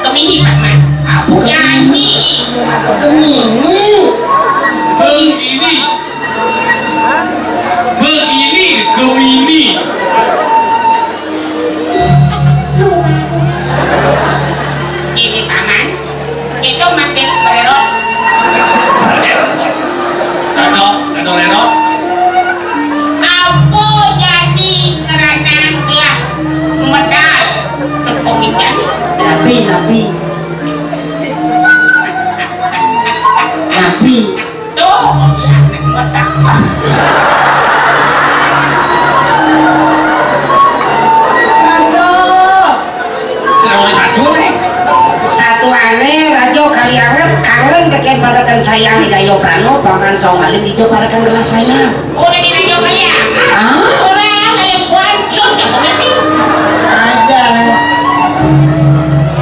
Kemini Paman. Nyanyi. Begini Gemini. Gini Paman, itu masih perot. Reno. Apa jadi kerana ya medal pemikiran Nabi tuh ya medal. satu aneh rajo kali anget kangen kekeh barakan sayang Jayo Prano paman Songalin ijo barakan gelas sayang Udah dirajo kaya orang lain buat lo gak mengerti ada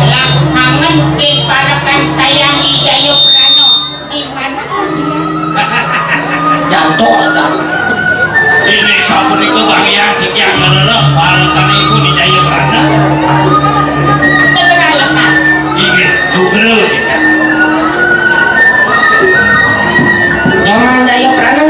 lah kangen keparakan sayang Jayo Prano di mana jatuh Ini sabun itu bang yang ngeleleh barakan ibu di Jaya Prana. segera lepas Ingin dugel nyaman Jayo Prano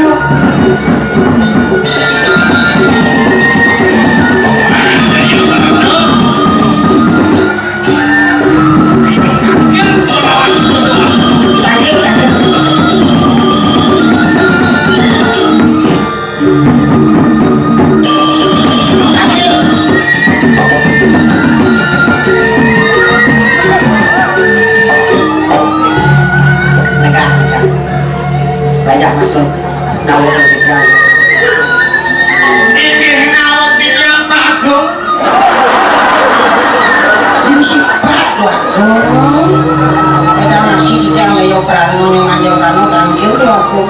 banyak maklum nawar pikiran Ingin nawak pikiran Pak Agung. ini sifat doang ada masih di Jayo Jayo Prano nyaman Jayo Prano kangen aku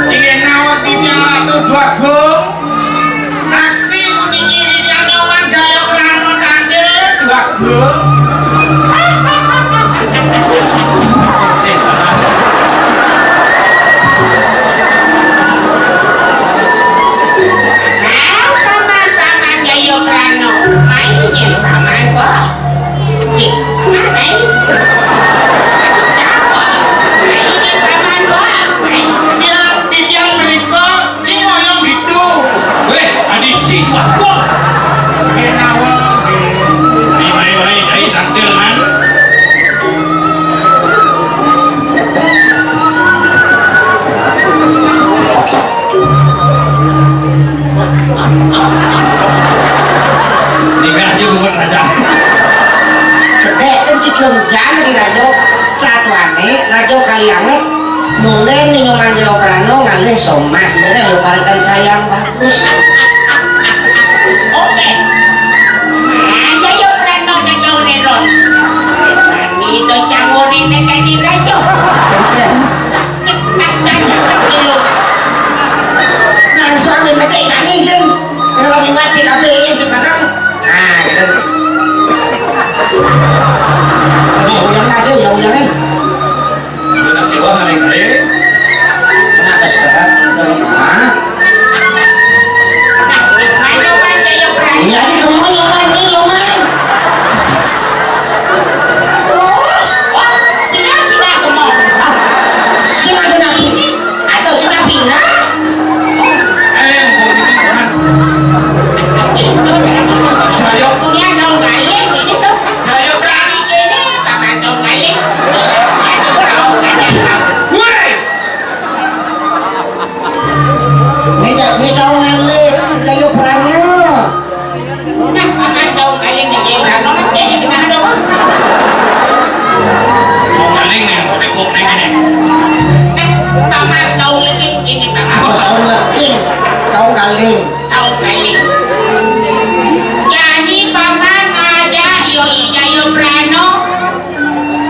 Ingin nawak pikiran itu dua Agung. Aksi unikiri yang nyaman Jaya Prana kangen dua Agung. Paman Jayo Prano mainnya Paman kok di mana mainnya Paman kok Tiang mereka cingoyong gitu. Weh, adik si Agung. Ingin nawak. Baik, jadi tampil kan. Nikah aja buat raja. gede kan cikum jangan di rajo satu aneh rajo kali anget mulai nih nyaman Jayo Prano ngalih somas mulai Jayo barakan sayang bagus oke Jayo Prano dan Jayo Neron itu canggurin nekan di rajo sakit nasta sakit dulu nah suami mereka ikan kan kalau diwati kami sekarang nah gitu yang kasih yang Sudah sewa hari kali. kenapa sekarang nah nyoman Jayo Prano iya di kamu nyaman nih nyaman tidak aku mau si ada nabi atau si nabi nah Mau dibilang. Jaya. punya dong kalian ini tuh Jaya Prana. ini Paman dong kalian jadi kau kalian Weh. ini saungan leh Jayo Prano nah Paman dong kalian jadi Prano nanti aja kena dong Mau maling nih, mau dikok nih gini. Paman dong ini Paman oh saung lagi saung kaling tahu kalian jadi Paman ada Jayo Prano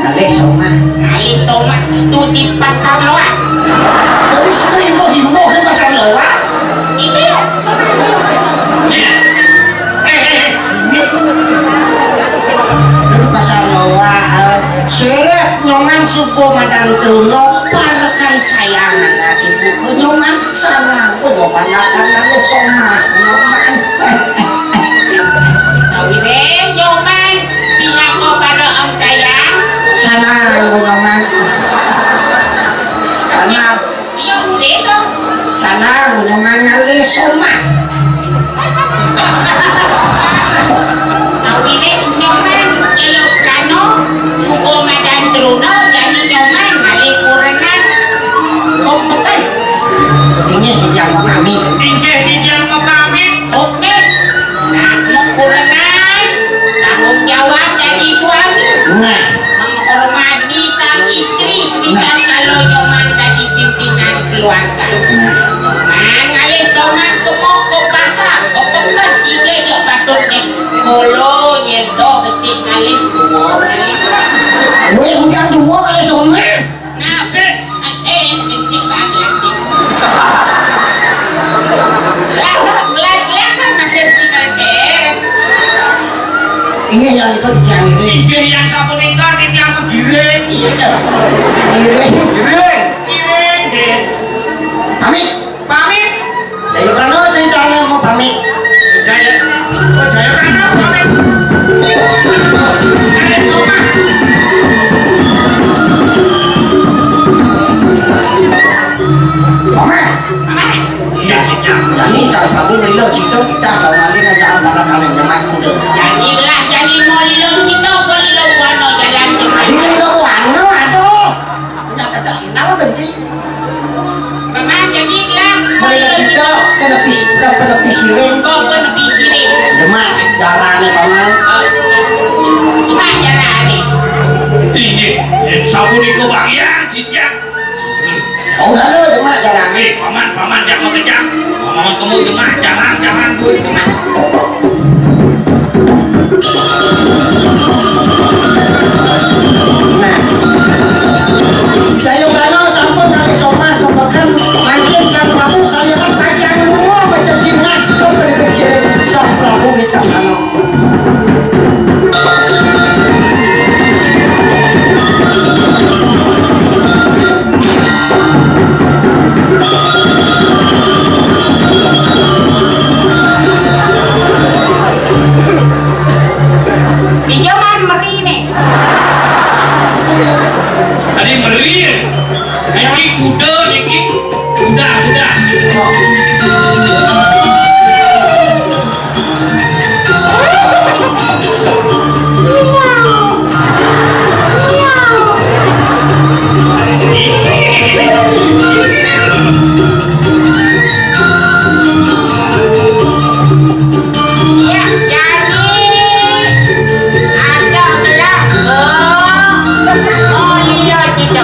ngalih somah kali somat itu di pasar loak tapi seribu himbo kan pasar lewat itu ya Iya. ini pasar lewat seret nyoman subuh madang truno parekan sayangan lagi buku nyoman sana udah panakan nangis somah nyoman Tawire nyoman pinako karo om sayang. sana nyoman sana Iya udah dong. sana nyoman nangis somah Tawire nyoman kayo plano suko madan truno jadi nyoman ngali kurenan kompeten. ini yang kami inggih tiyang pamit Oke. Nah, mau kurenan tanggung jawab dari suami. nah Menghormati sang istri tidak kalau nyoman tadi pimpinan keluarga. Nah, ngali soman tumok ke pasar, ke pekan tiga yo patut deh. Kolo nyedo besi ngali dua. gue ujang dua kali somah Nah, sih lagi sih. Lah kan masih tinggal deret. ini yang itu yang ini inggih yang sapunika tiyang Megiring Iya dong. ini Giring nggih pamit pamit dari Prano ceritanya mau pamit Jaya oh Jaya Prano pamit nangis somah pamit Mana? iya tiyang jadi saat kami beliau kita sama ini ngajak anak-anak yang nyemak kuda Jadilah jadi molong kita belum wano jalan ini kemana. lo wano aduh nggak kata inau benci Mama jadilah beliau molong kita kita. kena pisirin Kau pun pikirin. nyemak jalannya paman Gimana jalan ni? inggih sapunika bagian tiyang oh udah lo nyemak jalannya paman jangan mengejar paman kamu demah jangan bu demah nah Dayo Prano sampun kali somah kebekan makin sang prabu kalian kan kacang semua macam jingat kau beli pisirin sang prabu kita Prano Pinjaman merine. tadi meriah niki kuda Ya, jadi ada gelap. Oh iya gitu.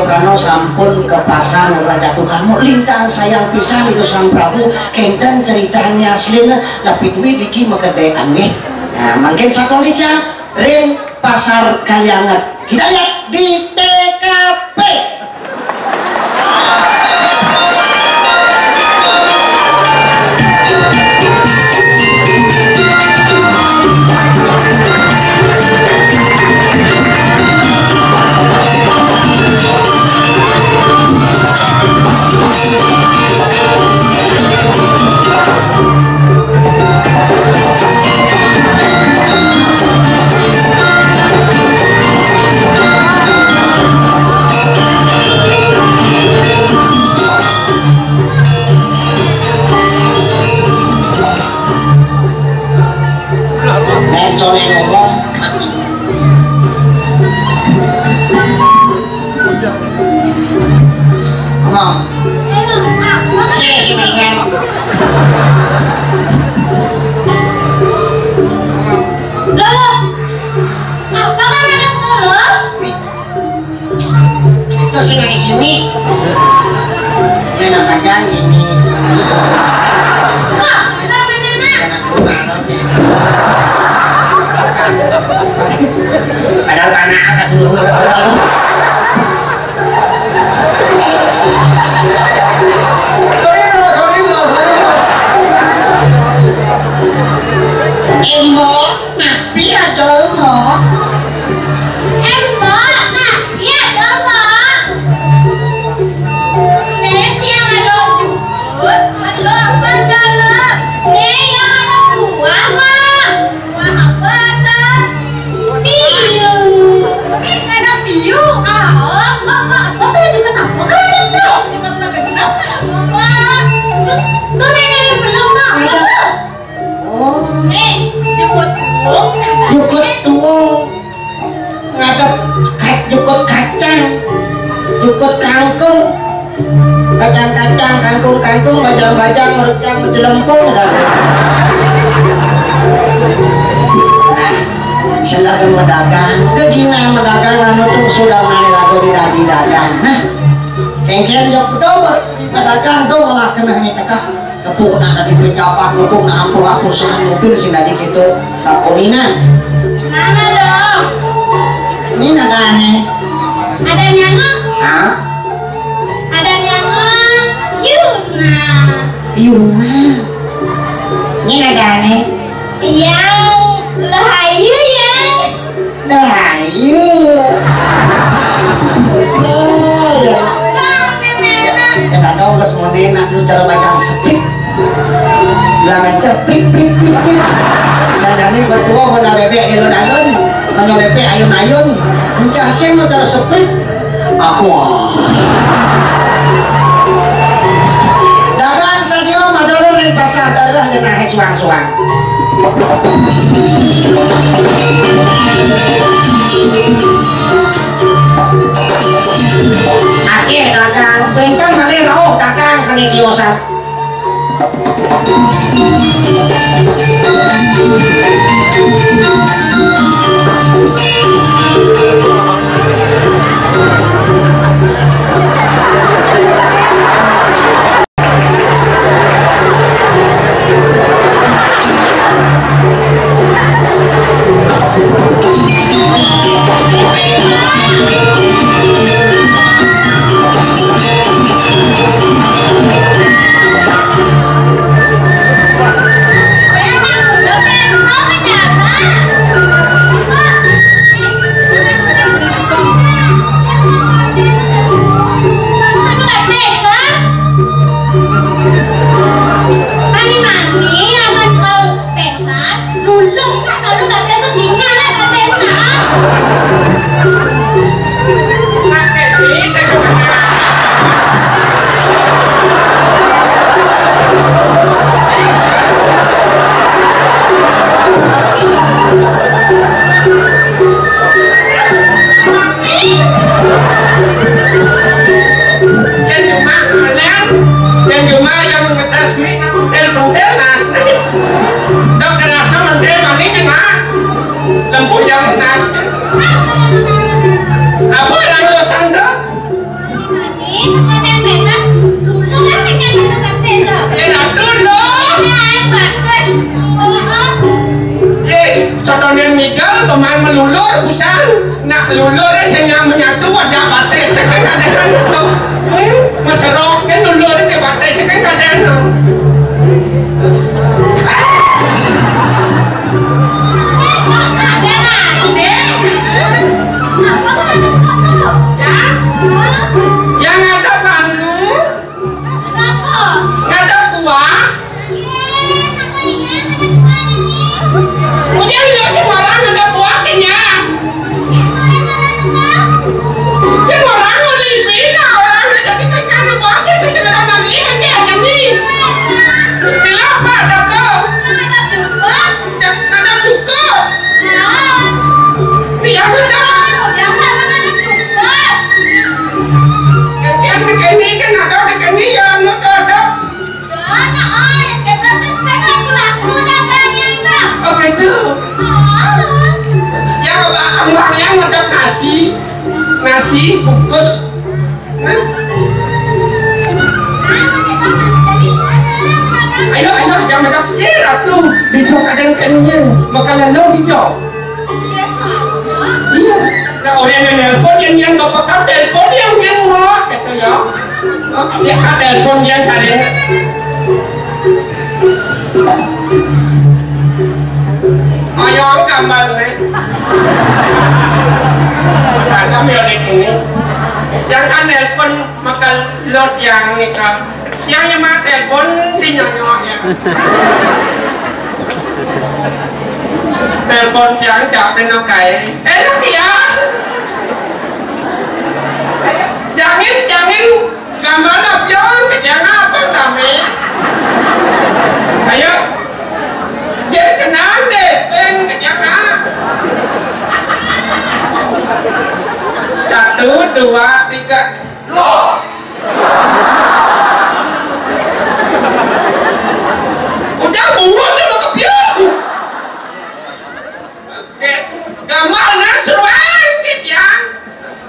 Prano sampun ke pasar Raja Tukanu lintang sayang pisan itu Sang Prabu kenten ceritanya aslinya tapi duit iki makedean nih. Nah mungkin sakolika ring pasar Kalianget kita lihat di TKP. Soalnya ngomong mati. Ngomong. Sini mendingan. Lolo, apa kan ada Lolo? Itu sih dari sini. Ya namanya ini. Wah, kenapa nenek? Jangan lupa nanti. Padahal anak agak dulu. Emo, nabi ada emo. Emo, nah, iya dong, Mbak. Nek yang ada jujur, belum dalam. Nek yang ada buah, Mbak. Buah apa, Tan? Piu. Nek ada piu. Apa tuh juga tahu kan itu? Juga belum benar kan, Mbak. Tuh nenek belum, Mbak. Oh, Nek, jukut tuh. jukut tuung. Ngadep jukut kacang. Jukut kangkung. Kacang-kacang, kangkung-kangkung, bajang-bajang, merujang, menjelempung dah. Silakan medagang, keginan medagang anu tuh sudah mana lagu di dagang. Nah, kengkian jok dober di pedagang tuh malah kena nih tekah. Tepuk nak dari pejabat, tepuk nak ampuh perusahaan mobil sih tadi gitu. Tak kuningan. Mana dong? Ini nggak aneh. Ada nyangon? Hah? Ada nyangon? Yuna. Yuna. Ini nggak aneh. Yang lahayu ya. Dahayu. Oh ya. Bang, nenek. Ya nggak tahu nggak semua enak lu cara baca sepik. Jangan cepik pik pik pik. Dan jadi bertua mana bebek ayun-ayun, mana bebek ayun-ayun. Mungkin hasil lu cara sepik. Aku. Dagang sadio madoro ning pasar darah ngenahe suang-suang. Akeh dagang, bengkang malih rauh dagang sani kiosan. Nenek udah pengen mau jalan. lulur busan nak lulur saya menyatu ada batas sekarang ada itu maserok kan lulur ini batas sekarang ada itu yang ada banu ada buah udah lu semua orang ada buah kenyang semua orang udah bina orang udah jadi kenyang buah sih itu cuma nama ini kan dia aja nih bila apa ada kau ada buka biar ada ini kan ada ini ya ada oh gitu ya abangnya ada nasi bungkus ayo jangan macam ratu hijau kadang kennya makan lalu hijau iya nah orang yang nelpon yang gak pakai telepon yang mau gitu ya ya kan telepon yang cari ayo gambar nih dalam yang ini jangan telepon makan lot yang nikah yang nyemak telepon sinyalnya telepon yang capek nokai enak ya jangan gambar abjong jangan apa kami ayo jadi kenal deh jangan 1, 2, 3 loh udah bungut dulu kebiung gambarnya seruan gitu ya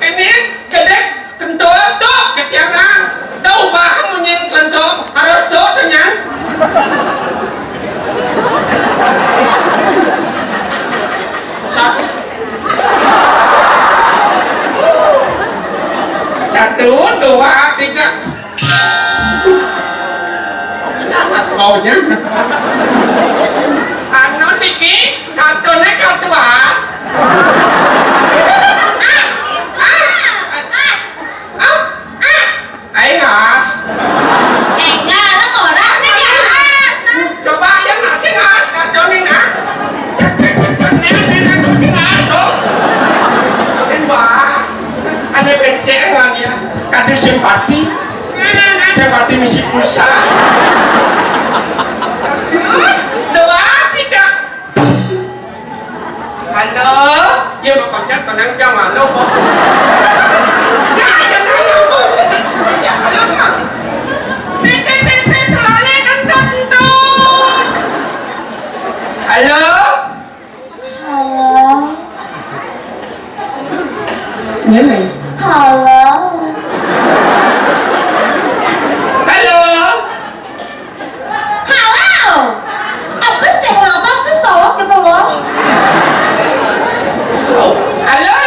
ini kedek kentuk tuh ketiaknya đâu bah munyin kentuk harus tuh dengan satu, dua, tiga jangan baunya anu niki kartonnya kartuas ayo ngas enggak lo orang sih ngas coba yang nasi ngas kartonnya ngas ngas dong ada penceran ya kado simpati misi pulsa 1, 2, 3 halo ya mau koncat konang jam halo jangan halo Ini halo apa sih ngapa sih sawak gitu loh halo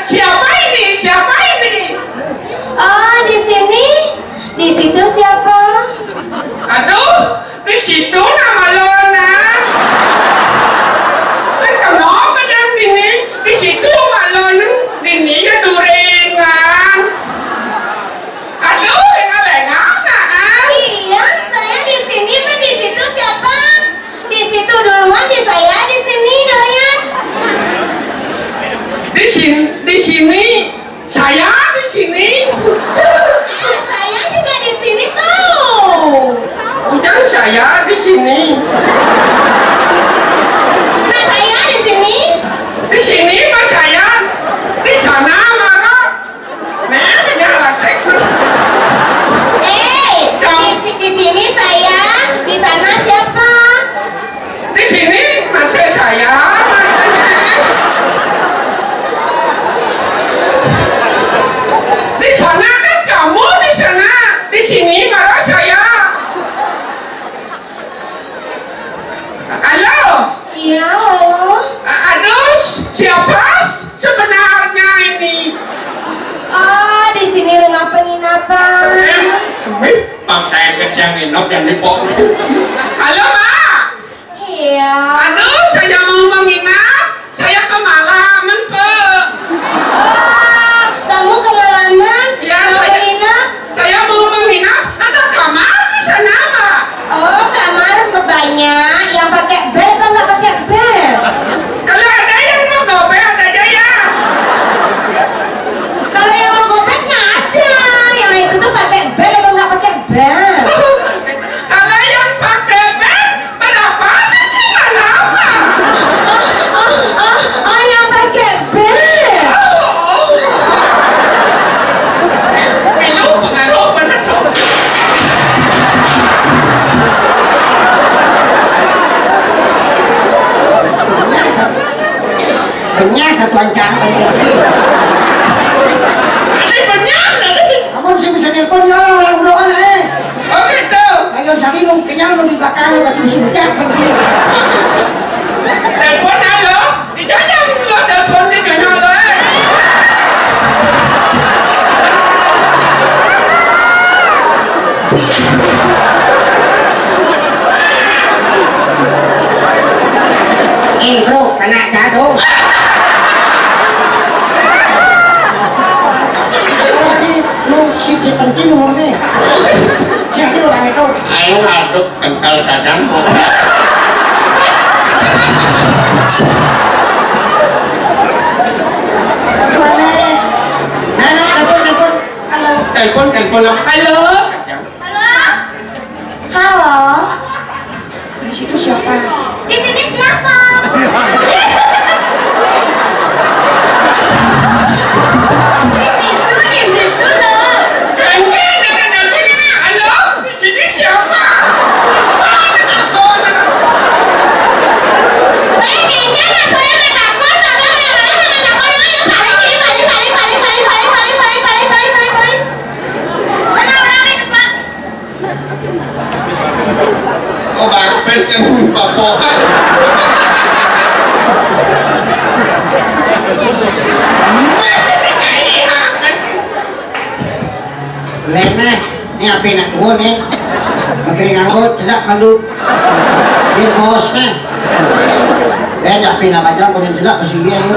siapa ini tuancang Ini banyak lagi. kamu bisa nelpon ya orang doa nih Oh gitu. ayo saking mau kenyang mau di belakang mau kasih sucat begini Telepon halo. Dijajang lo telepon di mana lo? bro kena jatuh lu si penting umurnya siapa orang itu Ayo aduk kental kadang. Telepon halo. Halo? Halo? di situ siapa Di sini siapa? Di situ loh. Halo, di sini siapa? Kayaknya maksudnya ngetakon, tapi yang ngetakon yang balik ini balik. Mana orang itu Pak? Oh, bapet kan bapohan. Lena, ini apa nak buat ni? Makin nganggut, tidak malu. Ini bos ni. Lena apa nak baca, kau ni tidak bersedia ni.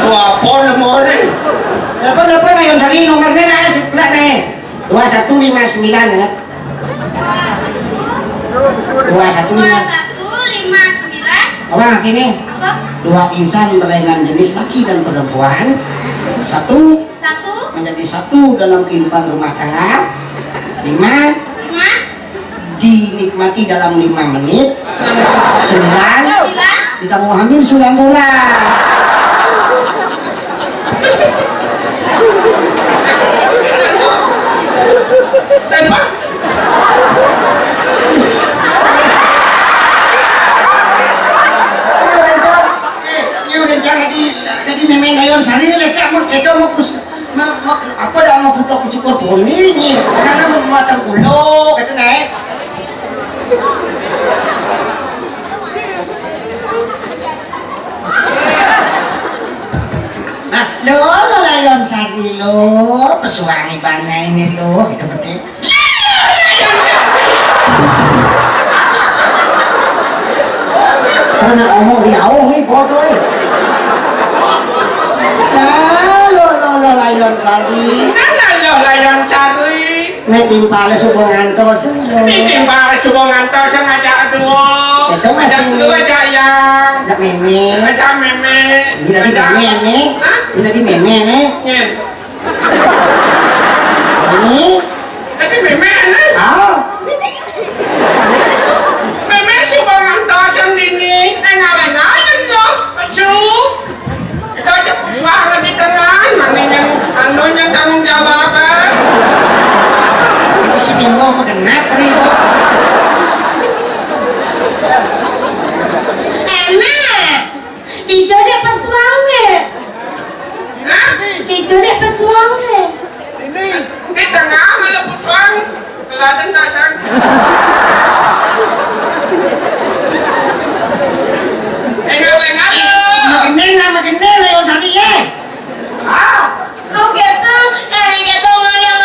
Wah, pon lemah ni. Apa na yung sabi nomor ni na? Suklat ni. 2159 ya. 2159. 2159. Apa ini? Apa? Dua insan berlainan jenis laki dan perempuan. Satu Satu. menjadi satu dalam kehidupan rumah tangga. 5 Lima. dinikmati dalam 5 menit. 9 Sembilan. kita mau hamil 9 bulan. Telepon. Ini udah jangan jadi memang ngayon sari leka mau kita mau kus apa dah mau putok cukur poni ni karena mau muatan ulo gitu nih. Nah, lo layon sari lo pesuangi bana ini lo gitu betul. Karena omong diawong nih bodoh eh. Lo layon sari. Mana lo layan cari? Nek timpale subongan to Ditimbang coba ngantau sengaja dua. Itu masih- Ajak dua aja yang. Dak meme. Ajak meme. Bila di meme nih. Hah? Bila di meme nih. Nyen. Ini. Tadi meme ni. Oh. Meme coba ngantau sendiri. Engal-engalan lo. Su. Kita cepet banget di tengah. Mana yang anunya tanggung jawab. Tapi si Bimo mau kenapa nih? Emak. Dijode pesuangnya. Hah? Dijode pesuangnya. Di tengah malah pusang. Keladan dasar. Engal-engal lo. Makin neng layon sari ya. Ah. Oh gitu. Gitu ngayang.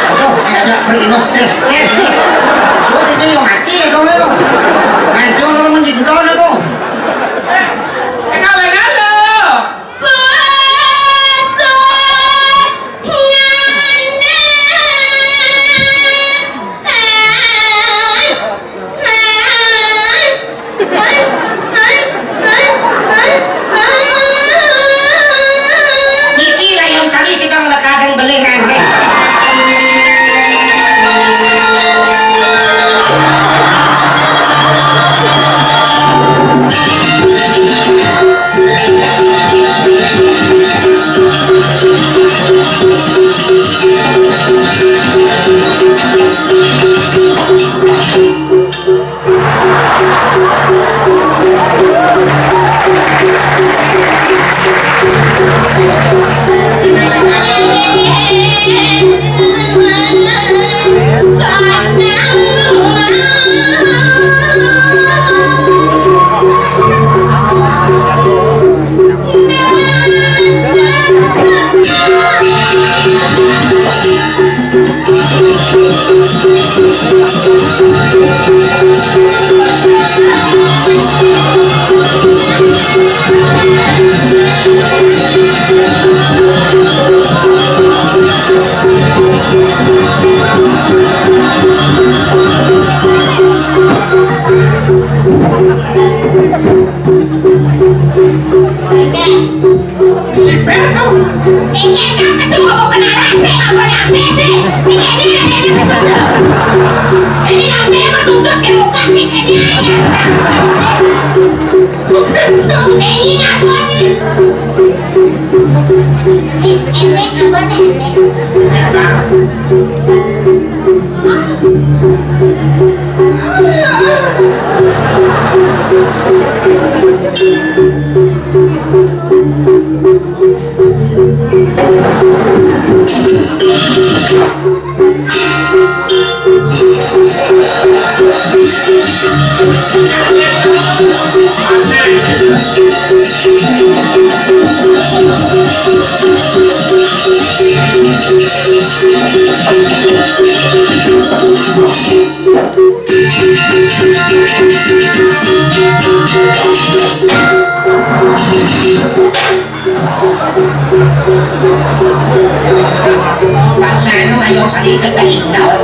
Aduh, kayak pergi no stres. Sudah dia yang mati ya dong lo. Masih orang menjadi doa lo. Engal-engal lo. Iki layon sari sedang lekadang belengan. Si Pedro. Kayaknya kan kesuruh mau kena rase, nggak boleh aksesi. Si Kenny udah ada kesuruh. Jadi langsung yang menuntut ke muka si Kenny ayam sama-sama. Kenny apa nih? Endek apa nih? Wala no ayaw salita kain daw.